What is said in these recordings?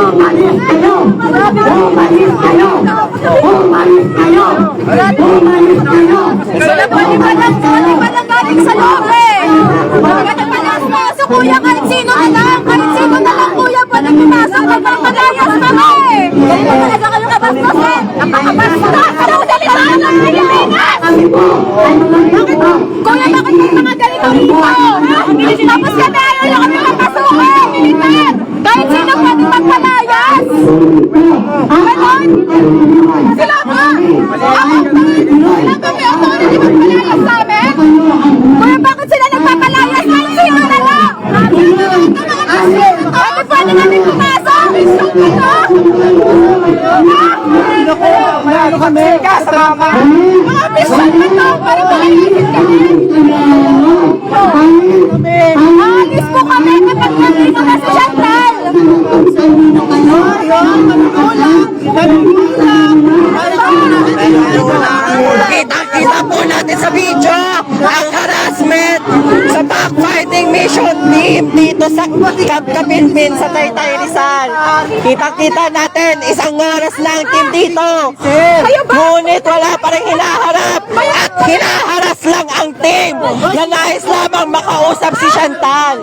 Umalis kayo! Umalis kayo! Umalis kayo! Umalis kayo! Walang galing sa loob eh! So kuya, kahit sino na lang kuya, pwede pumasok, magpapalayas kami! Ganito talaga kayo kabastusin! Napakabastos! Anong dalitaan ng Pilipinas? Kuya, bakit may mga ganito rito? Tapos kami ayaw na kami papasukin! Militar! Kahit sino pwede magpalayas! Ganon! Sila ba? Sila ba may authority magpalayas sa amin? Kuya, bakit sila nagpapalayas? Kahit sino na lang! Pwede pwede namin pumasok! Ano kami? Kasama! Mga mission na to! Para makikita kami! Aalis po kami kapag nandito na si Chantal! Kita po natin sa video ang harassment sa backfighting mission team dito sa Camp Kapinpin sa Taytay Rizal. Kita natin isang oras lang team dito. Ngunit wala pa rin hinaharap at hinaharas lang ang team. Yan nais lamang makausap si Chantal.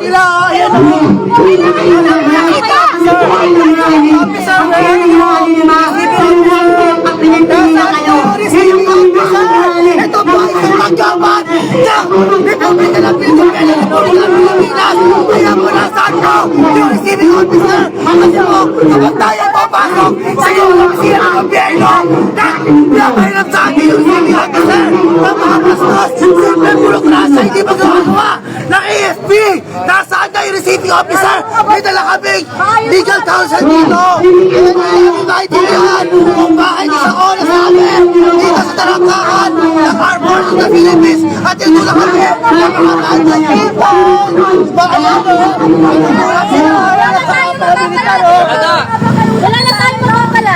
Ito po ay pagkaman ng Republika ng Pilipinas! Kaya po nasaan ko yung receiving officer! Kasi po, kapag tayo papasok sa iyo ng opisina ng gobyerno, napahirap sa akin yung receiving officer! Napakapastos! Simple burokrasya, hindi ba gumagawa ng AFP? Nasaan na yung receiving officer? May dala kaming legal counsel dito! Kaya hindi ko maintindihan kung bakit isang oras namin dito sa tarangkaan ng Armed Forces of the Philippines at ito na kami napakataan ng people! Wala na tayo magpapala!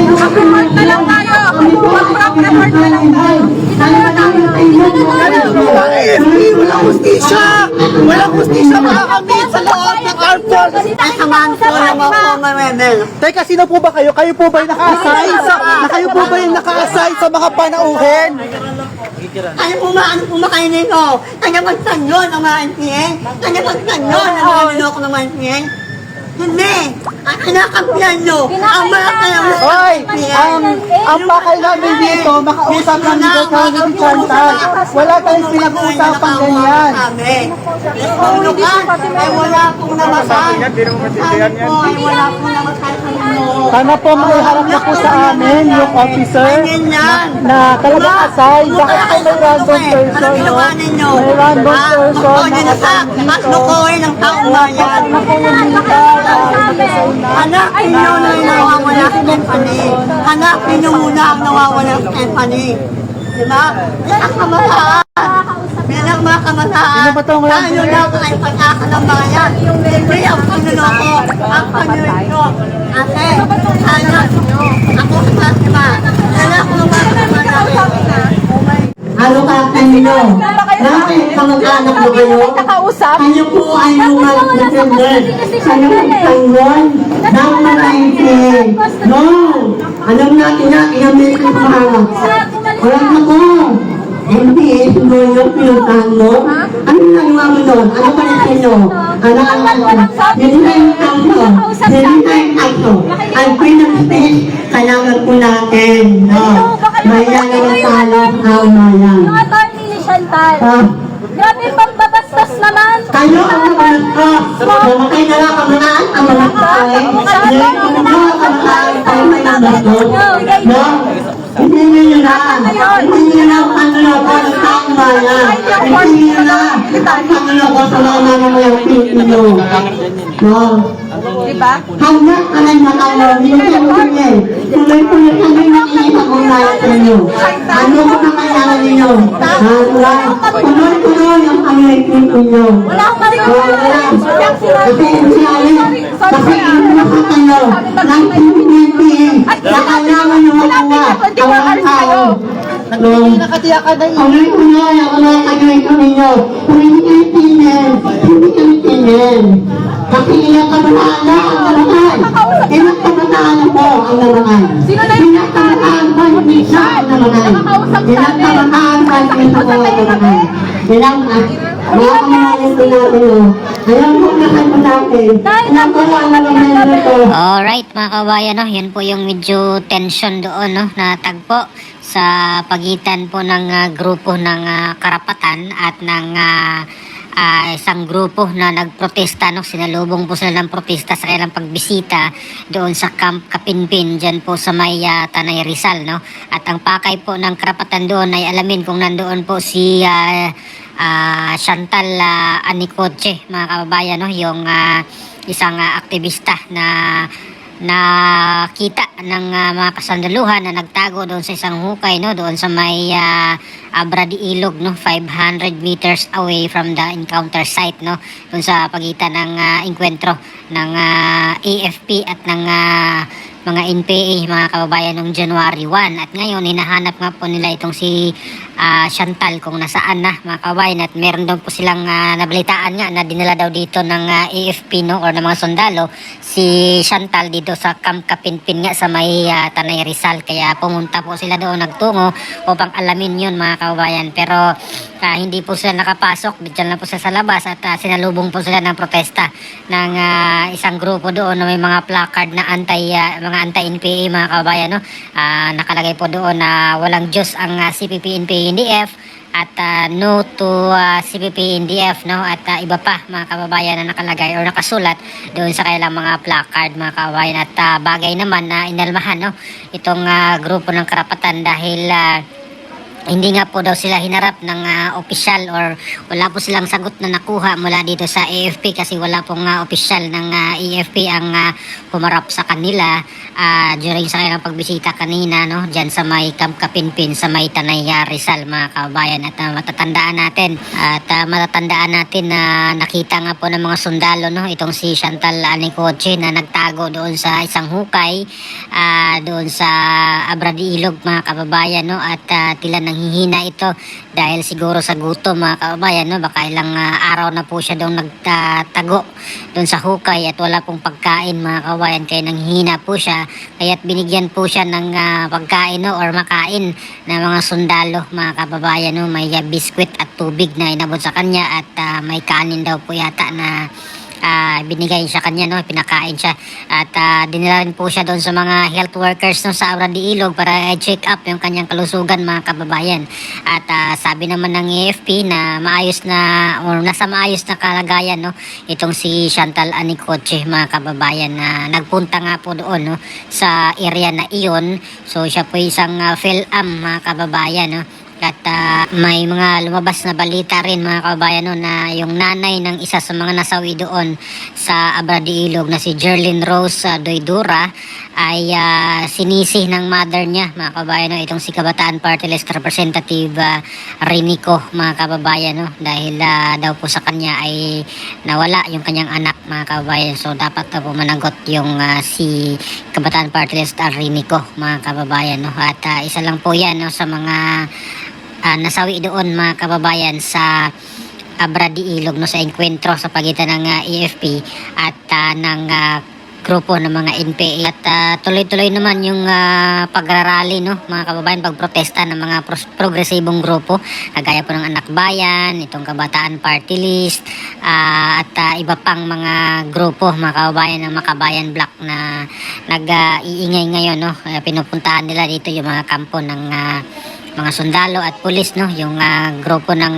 Mag-report na lang tayo! Mag-report na lang tayo! Walang AFP, walang hustisya! Walang hustisya makakamit sa loob ng Armed Forces! Ay, samahan ko naman po, Mamemel! Teka, sino po ba kayo? Kayo po ba yung naka-assign? Kayo po ba yung naka-assign sa mga panauhin? Ano po makainin ko? Ano magtanyo ng mga NPA? Ano magtanyo ng mga niloko ng mga NPA? Hindi! Ang kinakampihan nyo! Ang mga kayang Hoy! Ang pakay namin dito, makausap ng legal counsel si Chantal. Wala tayong pinag-uusapang ganyan. Paglukan, ay wala pong namatay. Sabi po, ay wala pong namatay sa inyo. Sana po maiharap na po sa amin yung officer na talagang assign. Bakit po may random person, Ano no? ginawa ninyo? May random person Lukoy nyo na sa na at lukoy ng taong bayan. Hanapin nyo na yung nawawala sa Stephanie. Hanapin nyo muna ang nawawala sa Stephanie. Diba? Yan ang kamalaan. Yan ang mga kamalaan. Sino ba tong Tayo lang ay pag-asa ng bayan. Hindi ang panuloko. Ang panuloko. Ate, hanap nyo. Ako sa Fatima. Hanap mo mga kamalaan. Ano ka kanino? Bakit kamag-anak mo kayo? Kayo po ay lumag-defender. Kayo magtanggol ng mga NPA. No! Alam natin na, i-amil ko pangalan. Walang ako. NPA, siguro yung pinuntahan mo. Ano nagawa mo doon? Ano pa rin sa'yo? Ano? Hindi na yung auto. Hindi na yung auto. Ang freedom speech, kailangan po natin. No? Bayan ang talo ng bayan. Yung attorney ni Chantal. Grabe pagbabastos naman. Kayo ang mabalagkas. Mamatay na lang kamanaan ang malagkay. Ngayon kung mga kamanaan tayo may nabastos. No? Hindi nyo na. Hindi nyo na ang panloko ng taong bayan. Hindi nyo na ang panloko sa mga mamamayang Pilipino. No? Diba? Hanggang anay matalaw, hindi kayo kanya. Tuloy-tuloy kami nakiisa kung naya sa inyo. Ano ko na kailangan ninyo? Tuloy-tuloy ang pangyayin ninyo. Wala akong marinig. Kasi inuha kayo ng PNPA na kailangan nyo makuha ang mga tao. Tuloy-tuloy ang mga kagawin ko ninyo. Kung hindi kayo tingin, hindi kami tingin. Kasi ilang kabataan na ang namatay. Ilang kabataan na po ang namatay. Ilang kabataan ba hindi siya ang namatay? Ilang kabataan ba hindi siya po ang namatay? Ilang mga kamahalan po natin o. Alam po na kayo sa atin. Ilang kabataan na namatay po. Alright mga kabayan, no? Yan po yung medyo tension doon, no? Na tagpo sa pagitan po ng grupo ng karapatan at ng isang grupo na nagprotesta, no? Sinalubong po sila ng protesta sa kanilang pagbisita doon sa Camp Kapinpin dyan po sa may Tanay Rizal, no? At ang pakay po ng karapatan doon ay alamin kung nandoon po si Chantal Anicoche, mga kababayan, no? Yung isang aktivista na nakita ng mga kasandaluhan na nagtago doon sa isang hukay, no, doon sa may Abra de Ilog, no, 500 meters away from the encounter site, no, doon sa pagitan ng enkwentro ng AFP at ng mga NPA, mga kababayan, noong January 1. At ngayon hinahanap nga po nila itong si Chantal kung nasaan na, mga kababayan, at meron daw po silang nabalitaan nga na dinala daw dito ng AFP, no, or ng mga sundalo si Chantal dito sa Camp Kapinpin nga sa may Tanay Rizal. Kaya pumunta po sila doon, nagtungo upang alamin yun, mga kababayan. Pero hindi po sila nakapasok, diyan lang po sila sa labas at sinalubong po sila ng protesta ng isang grupo doon na may mga placard na mga anti-NPA, mga kababayan, no? Nakalagay po doon na walang Diyos ang CPP-NPA-NDF at no to CPP-NDF, no? At iba pa, mga kababayan, na nakalagay o nakasulat doon sa kanilang mga placard, mga kababayan. At bagay naman na inalmahan, no, itong grupo ng karapatan dahil hindi nga po daw sila hinarap ng opisyal or wala po silang sagot na nakuha mula dito sa AFP kasi wala pong opisyal ng AFP ang humarap sa kanila during sa kanilang pagbisita kanina, no, dyan sa may Camp Kapinpin sa may Tanay Rizal, mga kababayan. At matatandaan natin na nakita nga po ng mga sundalo, no, itong si Chantal Anicoche na nagtago doon sa isang hukay doon sa Abra de Ilog, mga kababayan, no, at tila nanghihina ito dahil siguro sa gutom, mga kababayan, no. Baka ilang araw na po siya doon nagtago doon sa hukay at wala pong pagkain, mga kababayan, kaya nanghihina po siya. Kaya't binigyan po siya ng pagkain, no, or makain na mga sundalo, mga kababayan, no. May biskwit at tubig na inabot sa kanya at may kanin daw po yata na binigay sa kanya, no, pinakain siya. At dinala rin po siya doon sa mga health workers, no, sa Abra de Ilog para check up yung kanyang kalusugan, mga kababayan. At sabi naman ng AFP na maayos na or nasa maayos na kalagayan, no, itong si Chantal Anicoche, mga kababayan, na nagpunta nga po doon, no, sa area na iyon. So siya po isang PhilAm, mga kababayan, no. At may mga lumabas na balita rin, mga kababayan, no, na yung nanay ng isa sa mga nasawi doon sa Abra de Ilog na si Jerlyn Rose Doydura ay sinisi ng mother niya, mga kababayan, no, itong si Kabataan Party List Representative Rinico, mga kababayan, no, dahil daw po sa kanya ay nawala yung kanyang anak, mga kababayan. So dapat po managot yung si Kabataan Party List Rinico, mga kababayan, no. At isa lang po yan, no, sa mga nasawi doon, mga kababayan, sa Abra de Ilog, no, sa enkwentro sa pagitan ng AFP at ng grupo ng mga NPA. At tuloy-tuloy naman yung pagrarally, no, mga kababayan, pagprotesta ng mga progresibong grupo kagaya po ng Anak Bayan, itong Kabataan Party List, at iba pang mga grupo, mga kababayan, ng Makabayan Black na nag-iingay ngayon, no. Pinupuntahan nila dito yung mga kampo ng mga sundalo at pulis, no, yung grupo ng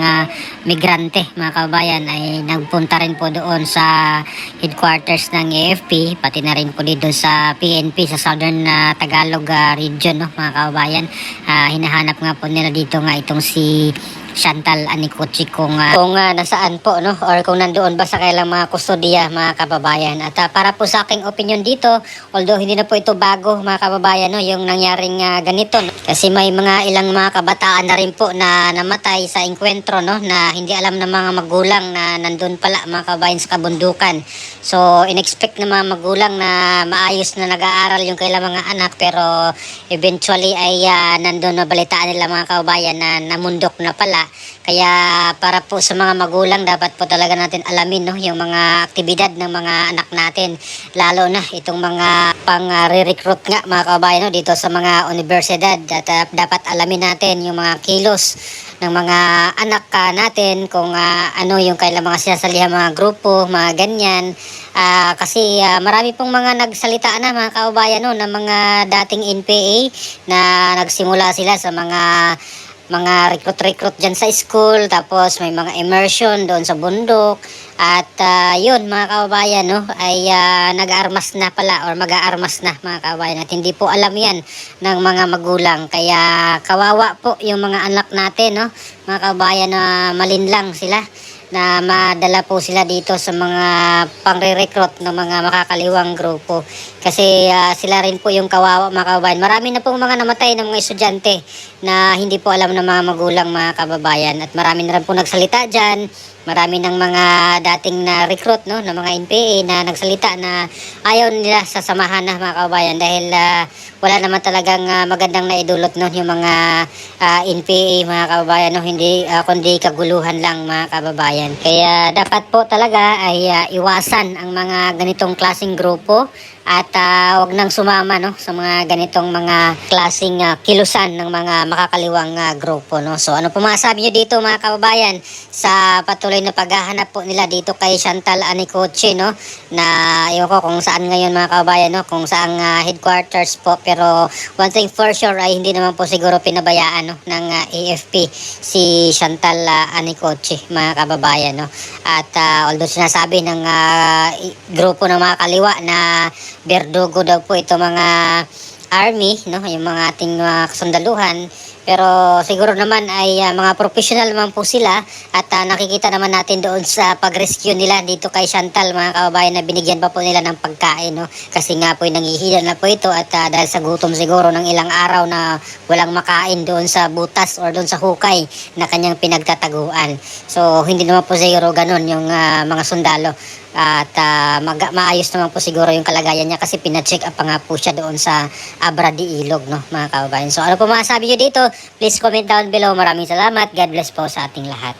migrante, mga kababayan, ay nagpunta rin po doon sa headquarters ng AFP, pati na rin po dito sa PNP sa Southern Tagalog region, no, mga kababayan. Hinahanap nga po nila dito nga itong si Chantal Anicoche kung nasaan po, no, or kung nandoon ba sa kailang mga kustodiya, mga kababayan. At para po sa aking opinion dito, although hindi na po ito bago, mga kababayan, no, yung nangyaring ganito, no? Kasi may ilang mga kabataan na rin po na namatay sa enkwentro, no, na hindi alam ng mga magulang na nandun pala, mga kababayan, sa kabundukan. So in-expect ng mga magulang na maayos na nag-aaral yung kailang mga anak, pero eventually ay nandun na balitaan nila, mga kababayan, na namundok na pala Kaya para po sa mga magulang, dapat po talaga natin alamin, no, yung mga aktibidad ng mga anak natin. Lalo na itong mga pang-re-recruit nga, mga kababayan, no, dito sa mga universidad. At dapat alamin natin yung mga kilos ng mga anak natin, kung ano yung kailang mga sinasalihan, mga grupo, mga ganyan. Kasi marami pong mga nagsalita na, mga kababayan, no, ng mga dating NPA na nagsimula sila sa mga recruit dyan sa school, tapos may mga immersion doon sa bundok, at yun, mga kababayan, no, ay nag-aarmas na pala or mag-aarmas na, mga kababayan, at hindi po alam yan ng mga magulang. Kaya kawawa po yung mga anak natin, no, mga kababayan, na malinlang sila na madala po sila dito sa mga pangre-recruit ng mga makakaliwang grupo. Kasi sila rin po yung kawawa, mga kababayan. Marami na pong mga namatay ng mga estudyante na hindi po alam ng mga magulang, mga kababayan. At marami na rin po nagsalita dyan. Marami ng mga dating na recruit, no, ng mga NPA na nagsalita na ayaw nila sasamahan na, mga kababayan, dahil wala naman talagang magandang naidulot, no, yung mga NPA, mga kababayan, no, hindi kundi kaguluhan lang, mga kababayan. Kaya dapat po talaga ay iwasan ang mga ganitong klaseng grupo at wag nang sumama, no, sa mga ganitong mga klaseng kilusan ng mga makakaliwang grupo, no. So ano po masasabi niyo dito, mga kababayan, sa patuloy na paghahanap po nila dito kay Chantal Anicoche, no, na ewan ko kung saan ngayon, mga kababayan, no, kung saan headquarters po, pero one thing for sure ay hindi naman po siguro pinabayaan, no, ng AFP si Chantal Anicoche, mga kababayan, no. At although sinasabi ng grupo ng mga kaliwa na berdugo daw po ito mga army, no, yung mga ating mga kasundaluhan, pero siguro naman ay mga professional naman po sila. At nakikita naman natin doon sa pag-rescue nila dito kay Chantal, mga kababayan, na binigyan pa po nila ng pagkain, no, kasi nga po nangihina na po ito, at dahil sa gutom siguro ng ilang araw na walang makain doon sa butas or doon sa hukay na kanyang pinagtataguan. So hindi naman po siguro ganun yung mga sundalo. At maayos naman po siguro yung kalagayan niya, kasi pina-check up pa nga po siya doon sa Abra de Ilog, no, mga kababayan. So ano po masasabi niyo dito? Please comment down below. Maraming salamat. God bless po sa ating lahat.